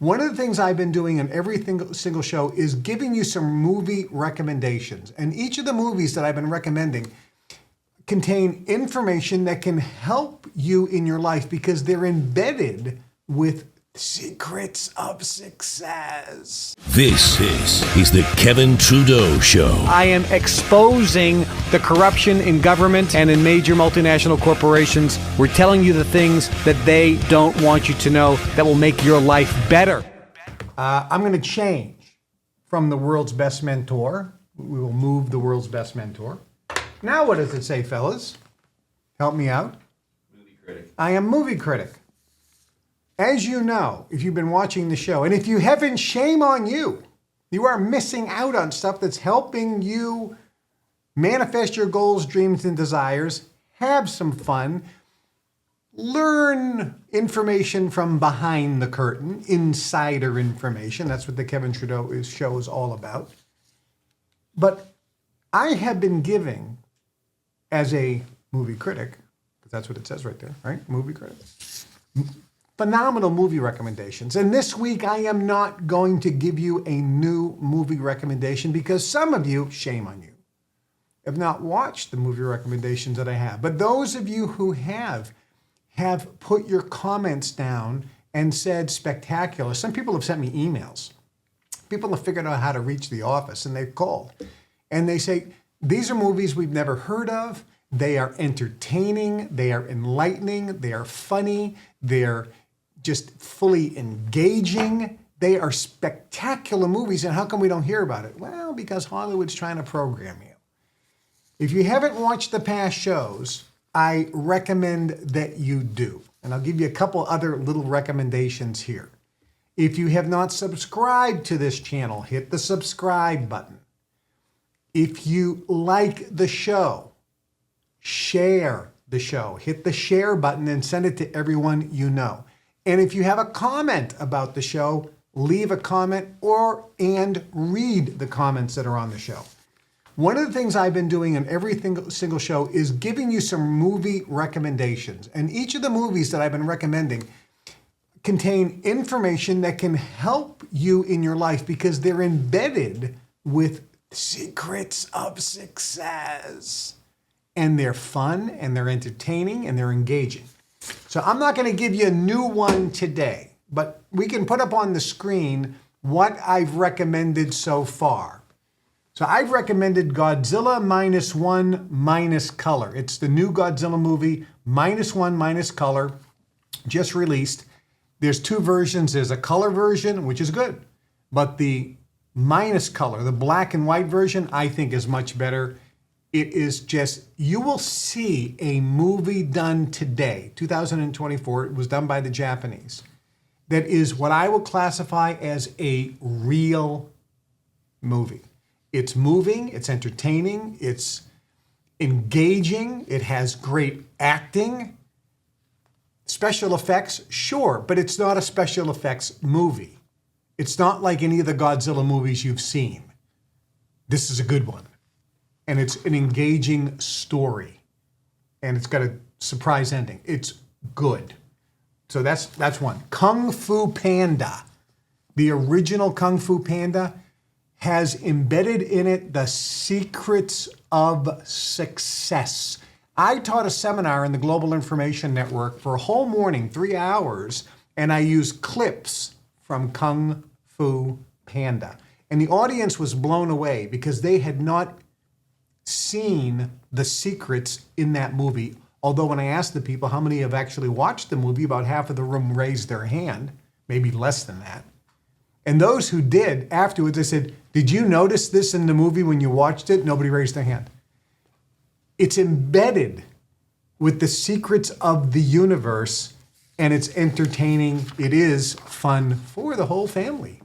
One of the things I've been doing in every single show is giving you some movie recommendations. And each of the movies that I've been recommending contain information that can help you in your life because they're embedded with secrets of success. This is the Kevin Trudeau Show. I am exposing the corruption in government and in major multinational corporations. We're telling you the things that they don't want you to know that will make your life better. I'm going to change from the world's best mentor. We will move the world's best mentor. Now what does it say, fellas? Help me out. Movie critic. I am movie critic. As you know, if you've been watching the show, and if you haven't, shame on you. You are missing out on stuff that's helping you manifest your goals, dreams, and desires. Have some fun. Learn information from behind the curtain, insider information. That's what the Kevin Trudeau Show is all about. But I have been giving, as a movie critic, because that's what it says right there, right? Movie critic. Phenomenal movie recommendations. And this week, I am not going to give you a new movie recommendation because some of you, shame on you, have not watched the movie recommendations that I have. But those of you who have put your comments down and said spectacular. Some people have sent me emails. People have figured out how to reach the office and they've called. And they say, these are movies we've never heard of. They are entertaining. They are enlightening. They are funny. They're just fully engaging. They are spectacular movies. And how come we don't hear about it? Well, because Hollywood's trying to program you. If you haven't watched the past shows, I recommend that you do. And I'll give you a couple other little recommendations here. If you have not subscribed to this channel, hit the subscribe button. If you like the show, share the show. Hit the share button and send it to everyone you know. And if you have a comment about the show, leave a comment and read the comments that are on the show. One of the things I've been doing in every single show is giving you some movie recommendations. And each of the movies that I've been recommending contain information that can help you in your life because they're embedded with secrets of success. And they're fun, and they're entertaining, and they're engaging. So I'm not going to give you a new one today, but we can put up on the screen what I've recommended so far. So I've recommended Godzilla -1 minus color. It's the new Godzilla movie, -1 minus color, just released. There's two versions. There's a color version, which is good, but the minus color, the black and white version, I think is much better. It is just, you will see a movie done today, 2024, it was done by the Japanese, that is what I will classify as a real movie. It's moving, it's entertaining, it's engaging, it has great acting. Special effects, sure, but it's not a special effects movie. It's not like any of the Godzilla movies you've seen. This is a good one. And it's an engaging story. And it's got a surprise ending. It's good. So that's one. Kung Fu Panda, the original Kung Fu Panda, has embedded in it the secrets of success. I taught a seminar in the Global Information Network for a whole morning, 3 hours, and I used clips from Kung Fu Panda. And the audience was blown away because they had not seen the secrets in that movie. Although when I asked the people how many have actually watched the movie, about half of the room raised their hand, maybe less than that. And those who did, afterwards, I said, did you notice this in the movie when you watched it? Nobody raised their hand. It's embedded with the secrets of the universe, and it's entertaining. It is fun for the whole family.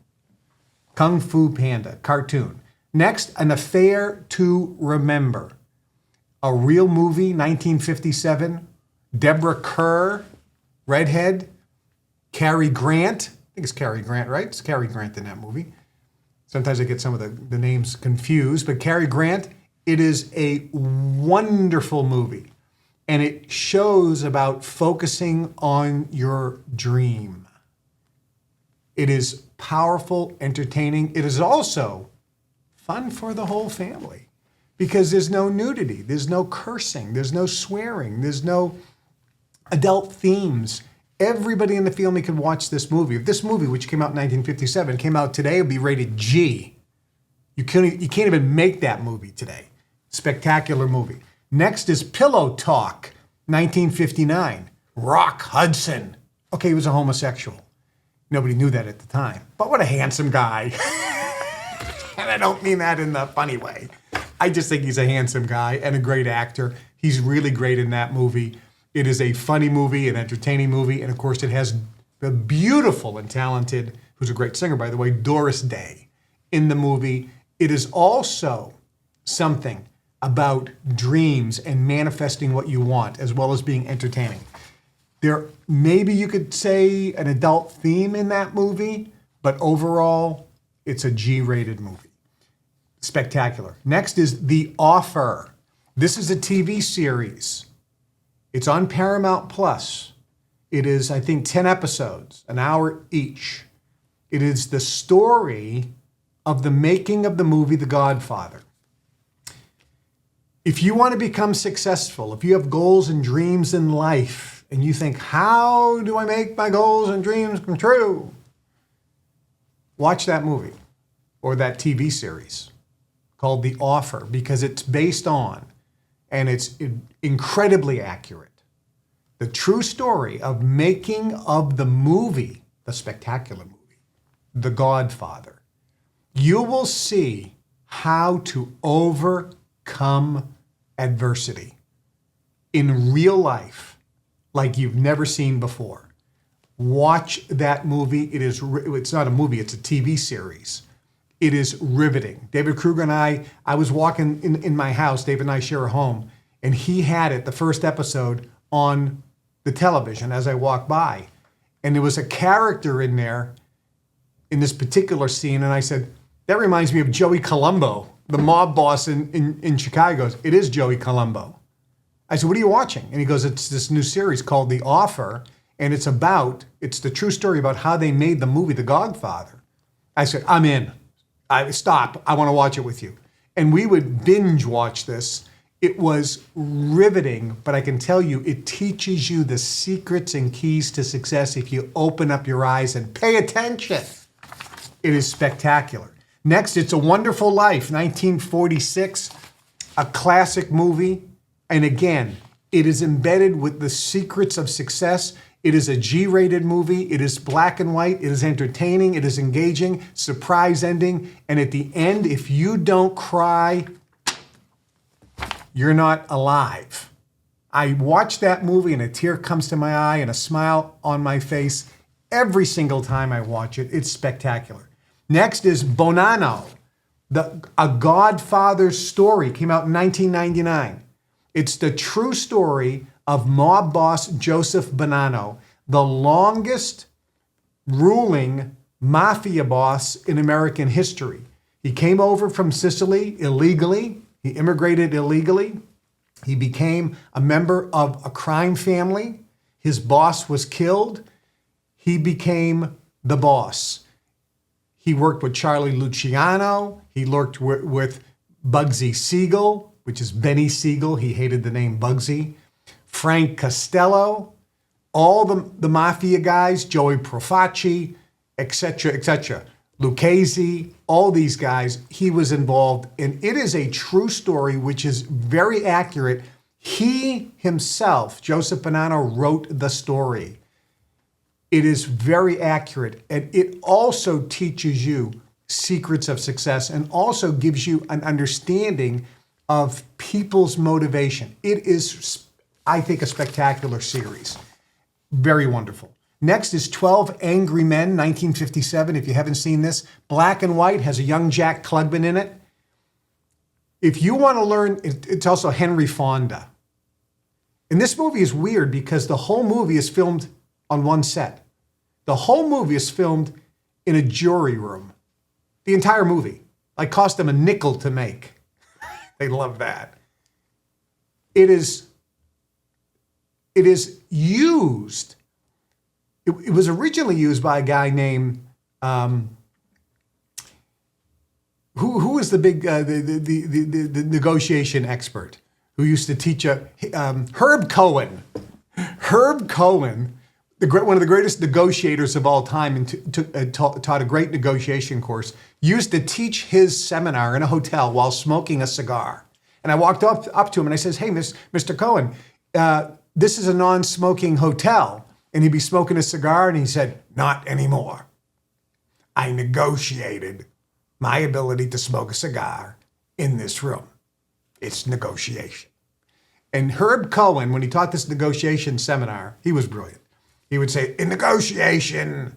Kung Fu Panda, cartoon. Next, An Affair to Remember. A real movie, 1957. Deborah Kerr, redhead. Cary Grant. I think it's Cary Grant, right? It's Cary Grant in that movie. Sometimes I get some of the names confused, but Cary Grant, it is a wonderful movie. And it shows about focusing on your dream. It is powerful, entertaining. It is also fun for the whole family because there's no nudity, there's no cursing, there's no swearing, there's no adult themes. Everybody in the family can watch this movie. If this movie, which came out in 1957, came out today, it would be rated G. You can't even make that movie today. Spectacular movie. Next is Pillow Talk, 1959. Rock Hudson. Okay, he was a homosexual. Nobody knew that at the time. But what a handsome guy. And I don't mean that in the funny way. I just think he's a handsome guy and a great actor. He's really great in that movie. It is a funny movie, an entertaining movie, and of course it has the beautiful and talented, who's a great singer by the way, Doris Day in the movie. It is also something about dreams and manifesting what you want, as well as being entertaining. There, maybe you could say an adult theme in that movie, but overall, it's a G-rated movie. Spectacular. Next is The Offer. This is a TV series. It's on Paramount Plus. It is, I think, 10 episodes, an hour each. It is the story of the making of the movie The Godfather. If you want to become successful, if you have goals and dreams in life, and you think, how do I make my goals and dreams come true? Watch that movie or that TV series called The Offer, because it's based on, and it's incredibly accurate, the true story of making of the movie, the spectacular movie, The Godfather. You will see how to overcome adversity in real life like you've never seen before. Watch that movie. It's not a movie, it's a TV series. It is riveting. David Kruger and I was walking in my house, David and I share a home, and he had it, the first episode, on the television as I walked by. And there was a character in there in this particular scene, and I said, that reminds me of Joey Colombo, the mob boss in Chicago. He goes, it is Joey Colombo. I said, what are you watching? And he goes, it's this new series called The Offer, and it's the true story about how they made the movie The Godfather. I said, I'm in. Stop. I want to watch it with you. And we would binge watch this. It was riveting, but I can tell you, it teaches you the secrets and keys to success if you open up your eyes and pay attention. It is spectacular. Next, It's a Wonderful Life, 1946, a classic movie. And again, it is embedded with the secrets of success. It is a G-rated movie. It is black and white. It is entertaining. It is engaging, surprise ending. And at the end, if you don't cry, you're not alive. I watch that movie and a tear comes to my eye and a smile on my face every single time I watch it. It's spectacular. Next is Bonanno, a Godfather story. Came out in 1999. It's the true story of mob boss Joseph Bonanno, the longest ruling mafia boss in American history. He came over from Sicily illegally. He immigrated illegally. He became a member of a crime family. His boss was killed. He became the boss. He worked with Charlie Luciano. He worked with Bugsy Siegel, which is Benny Siegel. He hated the name Bugsy. Frank Costello, all the mafia guys, Joey Profaci, etc., Lucchese, all these guys, he was involved. And it is a true story, which is very accurate. He himself, Joseph Bonanno, wrote the story. It is very accurate. And it also teaches you secrets of success and also gives you an understanding of people's motivation. It is, I think, a spectacular series. Very wonderful. Next is 12 Angry Men, 1957. If you haven't seen this, black and white, has a young Jack Klugman in it. If you want to learn, it's also Henry Fonda. And this movie is weird because the whole movie is filmed on one set. The whole movie is filmed in a jury room. The entire movie. Like cost them a nickel to make. They love that. It is used. It was originally used by a guy named Who was the big the negotiation expert who used to teach Herb Cohen? Herb Cohen, one of the greatest negotiators of all time, and taught a great negotiation course, used to teach his seminar in a hotel while smoking a cigar. And I walked up to him and I says, "Hey, Mr. Cohen, this is a non-smoking hotel." And he'd be smoking a cigar, and he said, "Not anymore. I negotiated my ability to smoke a cigar in this room. It's negotiation." And Herb Cohen, when he taught this negotiation seminar, he was brilliant. He would say, "In negotiation,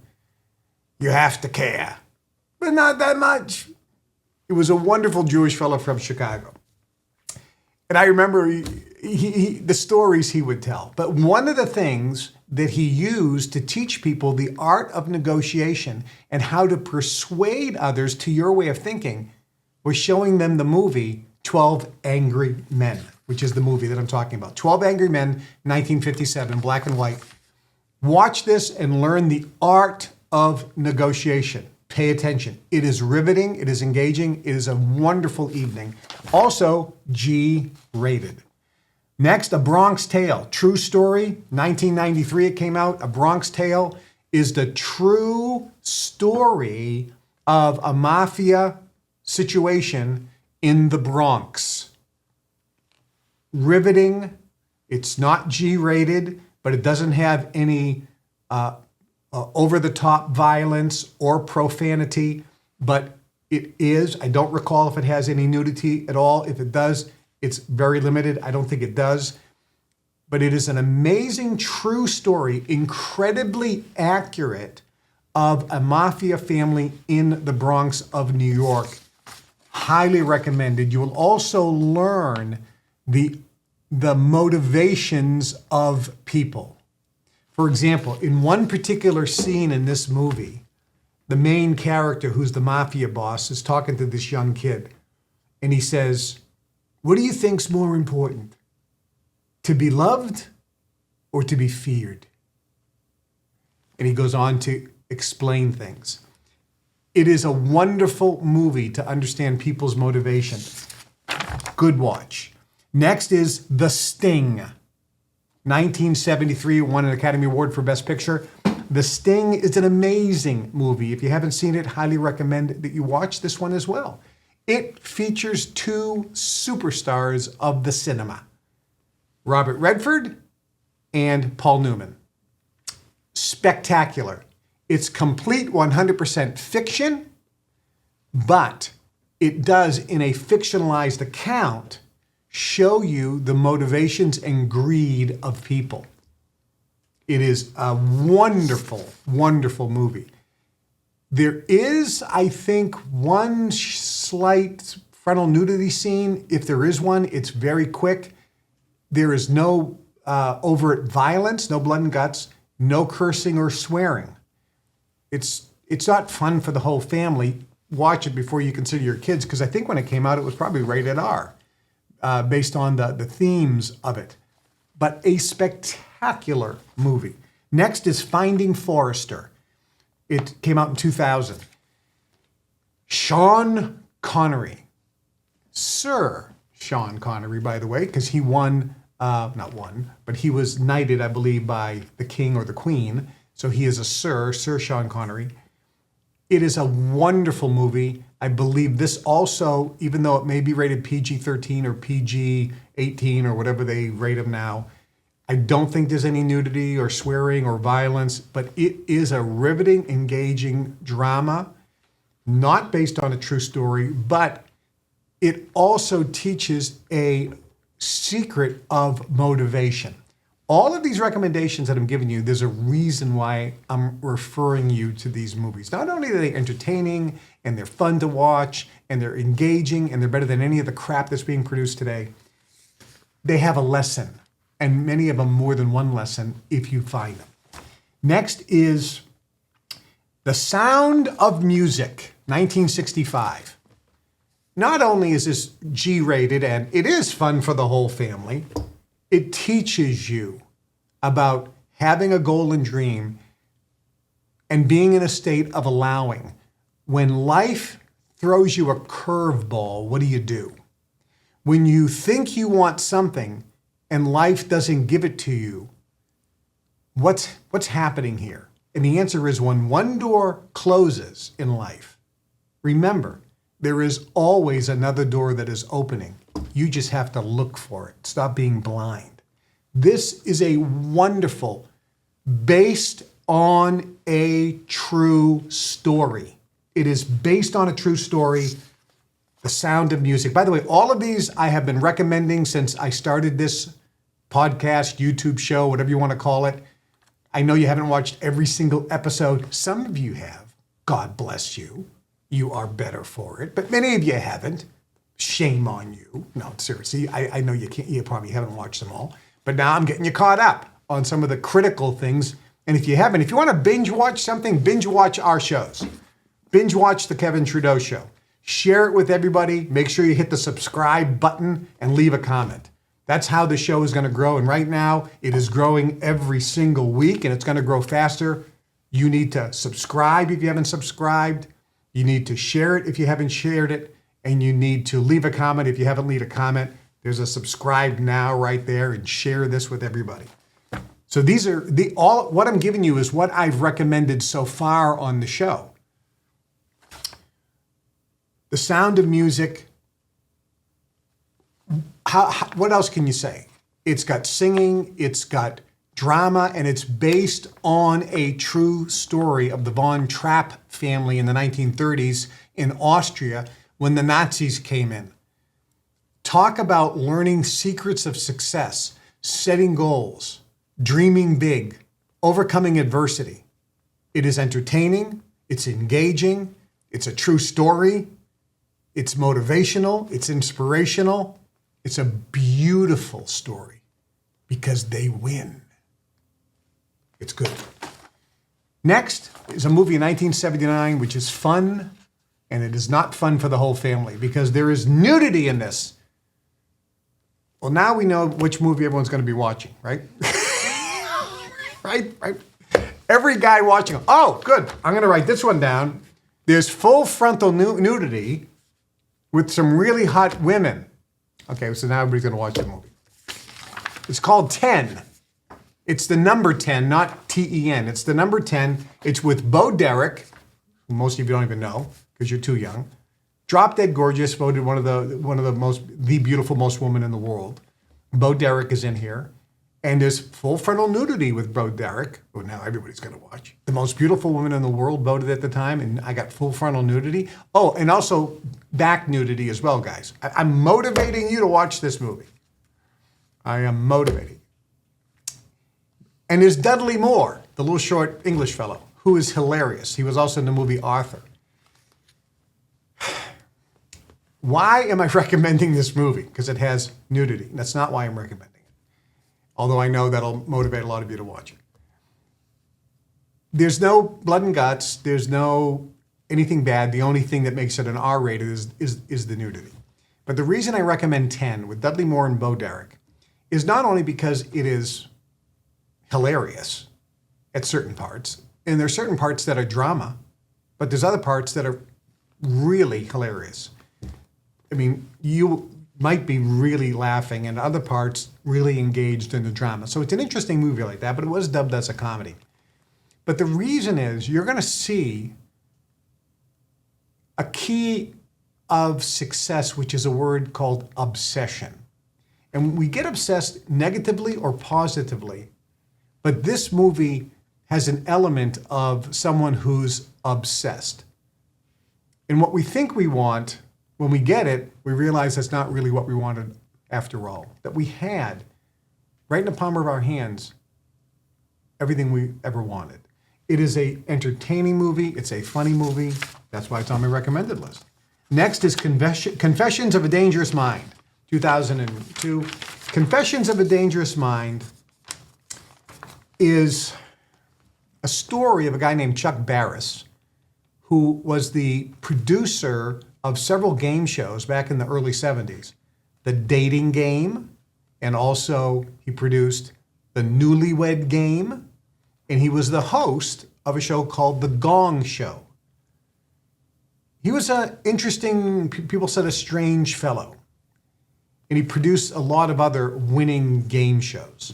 you have to care, but not that much." He was a wonderful Jewish fellow from Chicago. And I remember the stories he would tell. But one of the things that he used to teach people the art of negotiation and how to persuade others to your way of thinking was showing them the movie 12 Angry Men, which is the movie that I'm talking about. 12 Angry Men, 1957, black and white. Watch this and learn the art of negotiation. Pay attention. It is riveting. It is engaging. It is a wonderful evening. Also, G-rated. Next, A Bronx Tale. True story, 1993 it came out. A Bronx Tale is the true story of a mafia situation in the Bronx. Riveting. It's not G-rated, but it doesn't have any over-the-top violence or profanity, but it is. I don't recall if it has any nudity at all. If it does, it's very limited. I don't think it does. But it is an amazing true story, incredibly accurate, of a mafia family in the Bronx of New York. Highly recommended. You will also learn the motivations of people. For example, in one particular scene in this movie, the main character, who's the mafia boss, is talking to this young kid. And he says, "What do you think's more important? To be loved or to be feared?" And he goes on to explain things. It is a wonderful movie to understand people's motivation. Good watch. Next is The Sting. 1973, won an Academy Award for Best Picture. The Sting is an amazing movie. If you haven't seen it, highly recommend that you watch this one as well. It features two superstars of the cinema, Robert Redford and Paul Newman. Spectacular. It's complete 100% fiction, but it does, in a fictionalized account, show you the motivations and greed of people. It is a wonderful, wonderful movie. There is, I think, one slight frontal nudity scene. If there is one, it's very quick. There is no overt violence, no blood and guts, no cursing or swearing. It's not fun for the whole family. Watch it before you consider your kids, because I think when it came out, it was probably rated R. Based on the themes of it. But a spectacular movie. Next is Finding Forrester. It came out in 2000. Sean Connery. Sir Sean Connery, by the way, because he won, not won, but he was knighted, I believe, by the king or the queen. So he is a Sir Sean Connery. It is a wonderful movie. I believe this also, even though it may be rated PG-13 or PG-18 or whatever they rate them now, I don't think there's any nudity or swearing or violence, but it is a riveting, engaging drama, not based on a true story, but it also teaches a secret of motivation. All of these recommendations that I'm giving you, there's a reason why I'm referring you to these movies. Not only are they entertaining and they're fun to watch and they're engaging and they're better than any of the crap that's being produced today, they have a lesson, and many of them more than one lesson if you find them. Next is The Sound of Music, 1965. Not only is this G-rated and it is fun for the whole family, it teaches you about having a goal and dream and being in a state of allowing. When life throws you a curveball, what do? When you think you want something and life doesn't give it to you, what's happening here? And the answer is, when one door closes in life, remember, there is always another door that is opening. You just have to look for it. Stop being blind. This is a wonderful, based on a true story. It is based on a true story. The Sound of Music. By the way, all of these I have been recommending since I started this podcast, YouTube show, whatever you want to call it. I know you haven't watched every single episode. Some of you have. God bless you. You are better for it. But many of you haven't. Shame on you. No, seriously, I know you can't. You probably haven't watched them all. But now I'm getting you caught up on some of the critical things. And if you haven't, if you want to binge watch something, binge watch our shows. Binge watch the Kevin Trudeau Show. Share it with everybody. Make sure you hit the subscribe button and leave a comment. That's how the show is going to grow. And right now, it is growing every single week, and it's going to grow faster. You need to subscribe if you haven't subscribed. You need to share it if you haven't shared it. And you need to leave a comment if you haven't left a comment. There's a subscribe now right there, and share this with everybody. So these are what I'm giving you is what I've recommended so far on the show. The Sound of Music. What else can you say? It's got singing, it's got drama, and it's based on a true story of the Von Trapp family in the 1930s in Austria when the Nazis came in. Talk about learning secrets of success, setting goals, dreaming big, overcoming adversity. It is entertaining, it's engaging, it's a true story, it's motivational, it's inspirational. It's a beautiful story because they win. It's good. Next is a movie in 1979, which is fun, and it is not fun for the whole family because there is nudity in this. Well, now we know which movie everyone's going to be watching, right? Right? Every guy watching. Oh, good. I'm going to write this one down. There's full frontal nudity with some really hot women. Okay, so now everybody's going to watch the movie. It's called 10. It's the number 10, not T-E-N. It's the number 10. It's with Bo Derek, who most of you don't even know because you're too young. Drop Dead Gorgeous, voted one of the beautiful most woman in the world. Bo Derek is in here. And there's full frontal nudity with Bo Derek, who now everybody's going to watch. The most beautiful woman in the world voted at the time, and I got full frontal nudity. Oh, and also back nudity as well, guys. I'm motivating you to watch this movie. I am motivating. And there's Dudley Moore, the little short English fellow, who is hilarious. He was also in the movie Arthur. Why am I recommending this movie? Because it has nudity. That's not why I'm recommending it. Although I know that'll motivate a lot of you to watch it. There's no blood and guts. There's no anything bad. The only thing that makes it an R-rated is the nudity. But the reason I recommend 10 with Dudley Moore and Bo Derek is not only because it is hilarious at certain parts, and there's certain parts that are drama, but there's other parts that are really hilarious. I mean, you might be really laughing and other parts really engaged in the drama. So it's an interesting movie like that, but it was dubbed as a comedy. But the reason is you're going to see a key of success, which is a word called obsession. And we get obsessed negatively or positively, but this movie has an element of someone who's obsessed. And what we think we want, when we get it, we realize that's not really what we wanted after all. That we had, right in the palm of our hands, everything we ever wanted. It is an entertaining movie. It's a funny movie. That's why it's on my recommended list. Next is Confessions of a Dangerous Mind, 2002. Confessions of a Dangerous Mind is a story of a guy named Chuck Barris, who was the producer of several game shows back in the early 70s. The Dating Game, and also he produced The Newlywed Game, and he was the host of a show called The Gong Show. He was an interesting, people said a strange fellow. And he produced a lot of other winning game shows.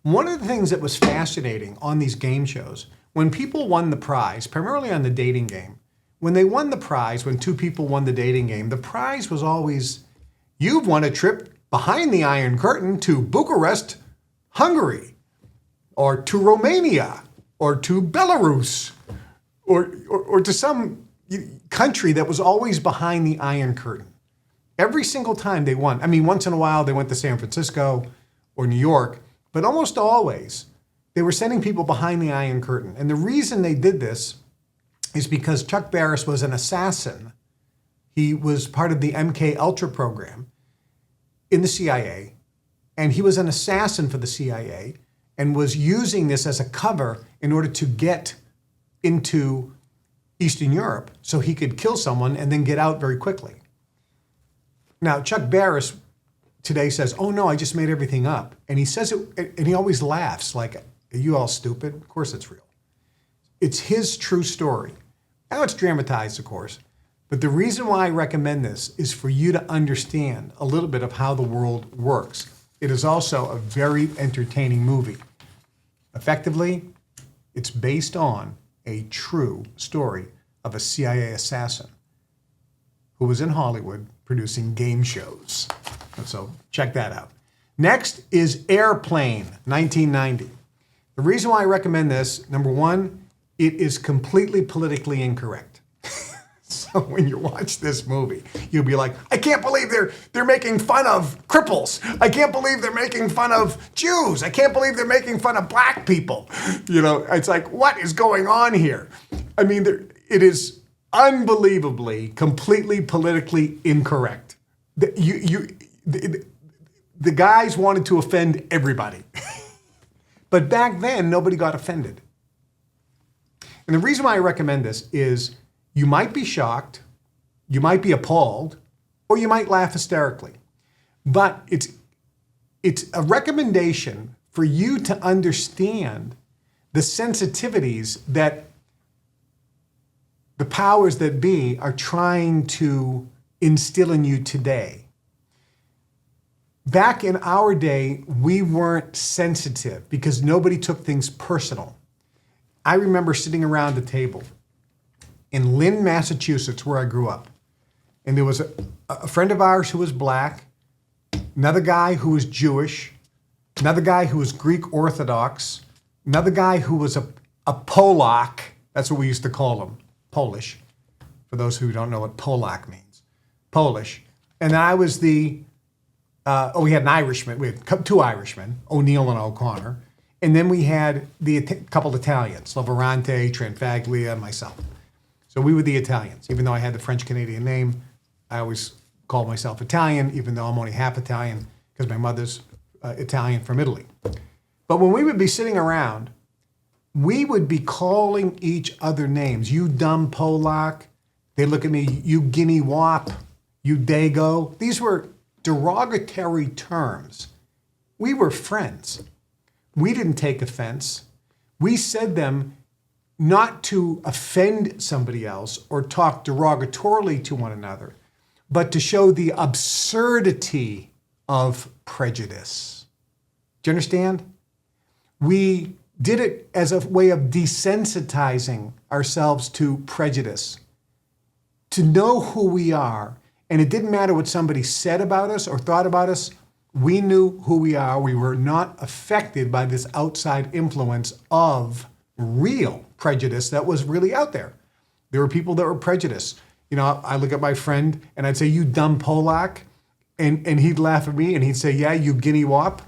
One of the things that was fascinating on these game shows, when people won the prize, primarily on the dating game, when they won the prize, when two people won the dating game, the prize was always, you've won a trip behind the Iron Curtain to Bucharest, Hungary, or to Romania, or to Belarus, or to some country that was always behind the Iron Curtain. Every single time they won. I mean, once in a while they went to San Francisco or New York, but almost always they were sending people behind the Iron Curtain. And the reason they did this is because Chuck Barris was an assassin. He was part of the MK Ultra program in the CIA, and he was an assassin for the CIA and was using this as a cover in order to get into Eastern Europe so he could kill someone and then get out very quickly. Now, Chuck Barris today says, oh no, I just made everything up. And he says it, and he always laughs like, are you all stupid? Of course it's real. It's his true story. Now it's dramatized, of course. But the reason why I recommend this is for you to understand a little bit of how the world works. It is also a very entertaining movie. Effectively, it's based on a true story of a CIA assassin who was in Hollywood producing game shows. So check that out. Next is Airplane, 1990. The reason why I recommend this, number one, it is completely politically incorrect. So when you watch this movie, you'll be like, I can't believe they're making fun of cripples. I can't believe they're making fun of Jews. I can't believe they're making fun of black people. You know, it's like, what is going on here? I mean, it is unbelievably, completely politically incorrect. The guys wanted to offend everybody. But back then, nobody got offended. And the reason why I recommend this is you might be shocked, you might be appalled, or you might laugh hysterically. But it's a recommendation for you to understand the sensitivities that the powers that be are trying to instill in you today. Back in our day, we weren't sensitive because nobody took things personal. I remember sitting around a table in Lynn, Massachusetts, where I grew up. And there was a friend of ours who was black, another guy who was Jewish, another guy who was Greek Orthodox, another guy who was a Polak. That's what we used to call him, Polish, for those who don't know what Polak means. Polish. And then I was we had an Irishman. We had two Irishmen, O'Neill and O'Connor. And then we had the couple Italians, Lavorante, Tranfaglia, myself. So we were the Italians. Even though I had the French-Canadian name, I always called myself Italian, even though I'm only half Italian because my mother's Italian from Italy. But when we would be sitting around, we would be calling each other names. You dumb Polak. They look at me, you guinea wop, you dago. These were derogatory terms. We were friends. We didn't take offense. We said them not to offend somebody else or talk derogatorily to one another, but to show the absurdity of prejudice. Do you understand? We did it as a way of desensitizing ourselves to prejudice, to know who we are. And it didn't matter what somebody said about us or thought about us. We knew who we are. We were not affected by this outside influence of real prejudice that was really out there. There were people that were prejudiced. You know, I look at my friend and I'd say, you dumb Polak. And he'd laugh at me and he'd say, yeah, you guinea wop.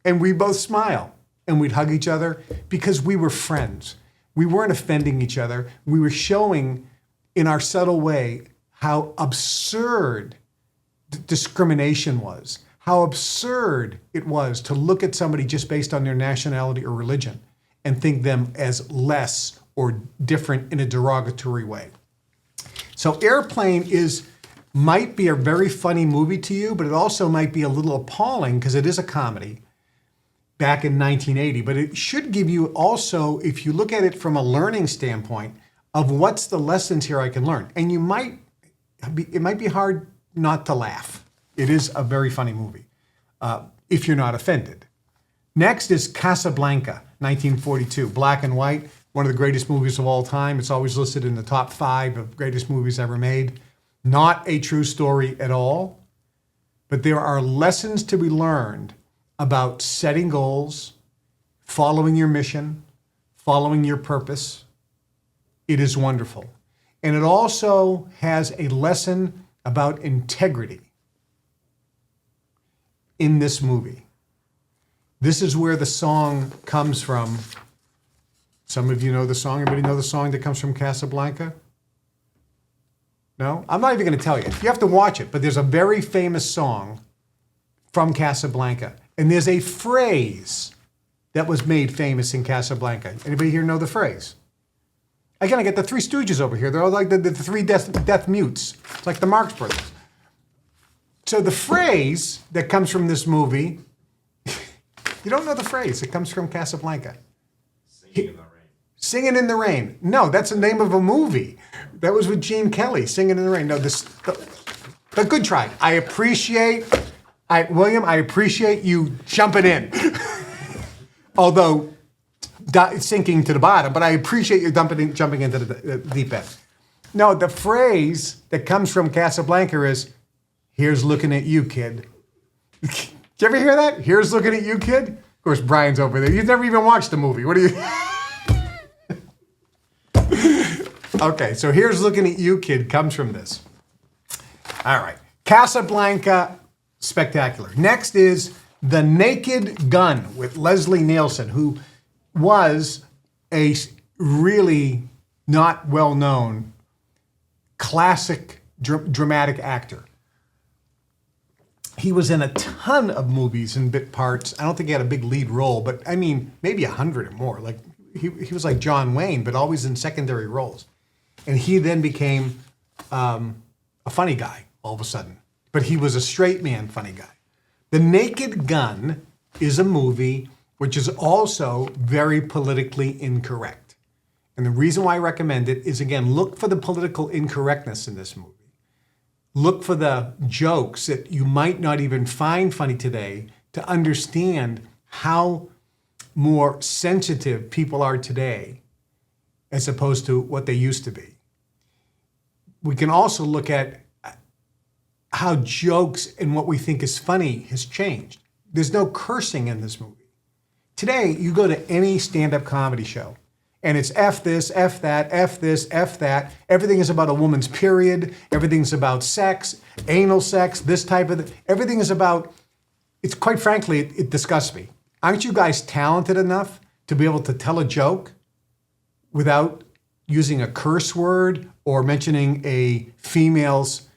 And we both smile and we'd hug each other because we were friends. We weren't offending each other. We were showing in our subtle way how absurd discrimination was, how absurd it was to look at somebody just based on their nationality or religion and think them as less or different in a derogatory way. So Airplane might be a very funny movie to you, but it also might be a little appalling because it is a comedy. back in 1980, but it should give you also, if you look at it from a learning standpoint, of what's the lessons here I can learn. And it might be hard not to laugh. It is a very funny movie, if you're not offended. Next is Casablanca, 1942, black and white, one of the greatest movies of all time. It's always listed in the top 5 of greatest movies ever made. Not a true story at all, but there are lessons to be learned about setting goals, following your mission, following your purpose. It is wonderful. And it also has a lesson about integrity in this movie. This is where the song comes from. Some of you know the song. Everybody know the song that comes from Casablanca? No? I'm not even going to tell you. You have to watch it, but there's a very famous song from Casablanca. And there's a phrase that was made famous in Casablanca. Anybody here know the phrase? Again, I get the Three Stooges over here. They're all like the three deaf mutes. It's like the Marx Brothers. So the phrase that comes from this movie, you don't know the phrase. It comes from Casablanca. Singing in the Rain. Singing in the Rain. No, that's the name of a movie. That was with Gene Kelly, Singing in the Rain. No, but good try. William, I appreciate you jumping in. Although sinking to the bottom, but I appreciate you jumping into the deep end. No, the phrase that comes from Casablanca is, "Here's looking at you, kid." Did you ever hear that? "Here's looking at you, kid." Of course, Brian's over there. You've never even watched the movie. What do you... Okay, so "Here's looking at you, kid" comes from this. All right. Casablanca, spectacular. Next is The Naked Gun with Leslie Nielsen, who was a really not well-known classic dramatic actor. He was in a ton of movies and bit parts. I don't think he had a big lead role, but I mean, maybe 100 or more. Like he was like John Wayne, but always in secondary roles. And he then became a funny guy all of a sudden. But he was a straight man funny guy. The Naked Gun is a movie which is also very politically incorrect. And the reason why I recommend it is, again, look for the political incorrectness in this movie. Look for the jokes that you might not even find funny today to understand how more sensitive people are today as opposed to what they used to be. We can also look at how jokes and what we think is funny has changed. There's no cursing in this movie. Today, you go to any stand-up comedy show, and it's F this, F that, F this, F that. Everything is about a woman's period. Everything's about sex, anal sex, this type of thing. Everything is about, it's quite frankly, it disgusts me. Aren't you guys talented enough to be able to tell a joke without using a curse word or mentioning a female's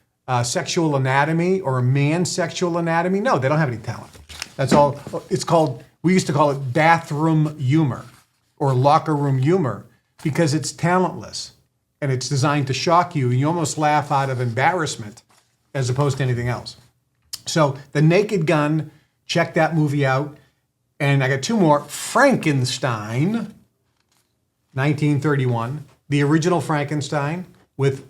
sexual anatomy or a man's sexual anatomy? No, they don't have any talent. That's all. It's called, we used to call it bathroom humor or locker room humor because it's talentless and it's designed to shock you and you almost laugh out of embarrassment as opposed to anything else. So The Naked Gun, check that movie out. And I got two more. Frankenstein, 1931, the original Frankenstein with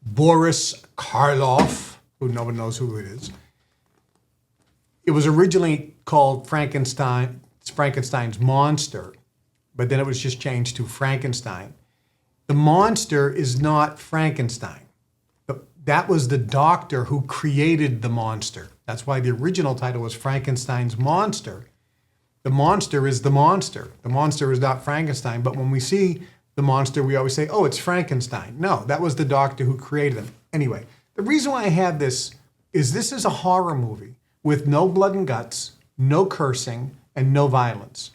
Boris Karloff, who no one knows who it is. It was originally called Frankenstein's Monster, but then it was just changed to Frankenstein. The monster is not Frankenstein. That was the doctor who created the monster. That's why the original title was Frankenstein's Monster. The monster is the monster. The monster is not Frankenstein, but when we see the monster, we always say, oh, it's Frankenstein. No, that was the doctor who created him. Anyway, the reason why I have this is a horror movie with no blood and guts, no cursing, and no violence.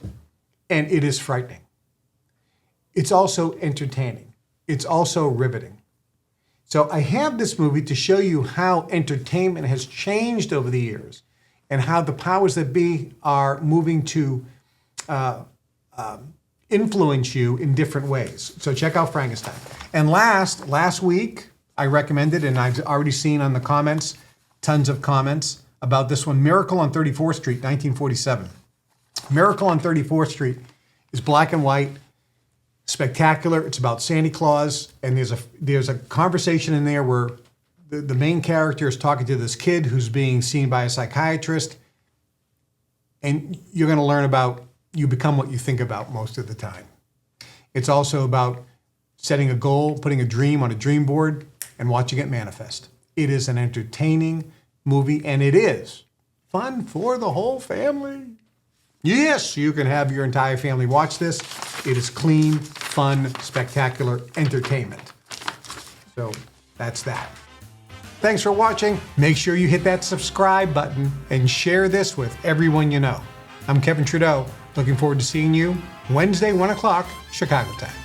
And it is frightening. It's also entertaining. It's also riveting. So I have this movie to show you how entertainment has changed over the years and how the powers that be are moving to influence you in different ways. So check out Frankenstein. And last week, I recommended, and I've already seen on the comments, tons of comments about this one, Miracle on 34th Street, 1947. Miracle on 34th Street is black and white, spectacular. It's about Santa Claus, and there's a conversation in there where the main character is talking to this kid who's being seen by a psychiatrist, and you're going to learn about you become what you think about most of the time. It's also about setting a goal, putting a dream on a dream board, and watching it manifest. It is an entertaining movie, and it is fun for the whole family. Yes, you can have your entire family watch this. It is clean, fun, spectacular entertainment. So that's that. Thanks for watching. Make sure you hit that subscribe button and share this with everyone you know. I'm Kevin Trudeau. Looking forward to seeing you Wednesday, 1 o'clock, Chicago time.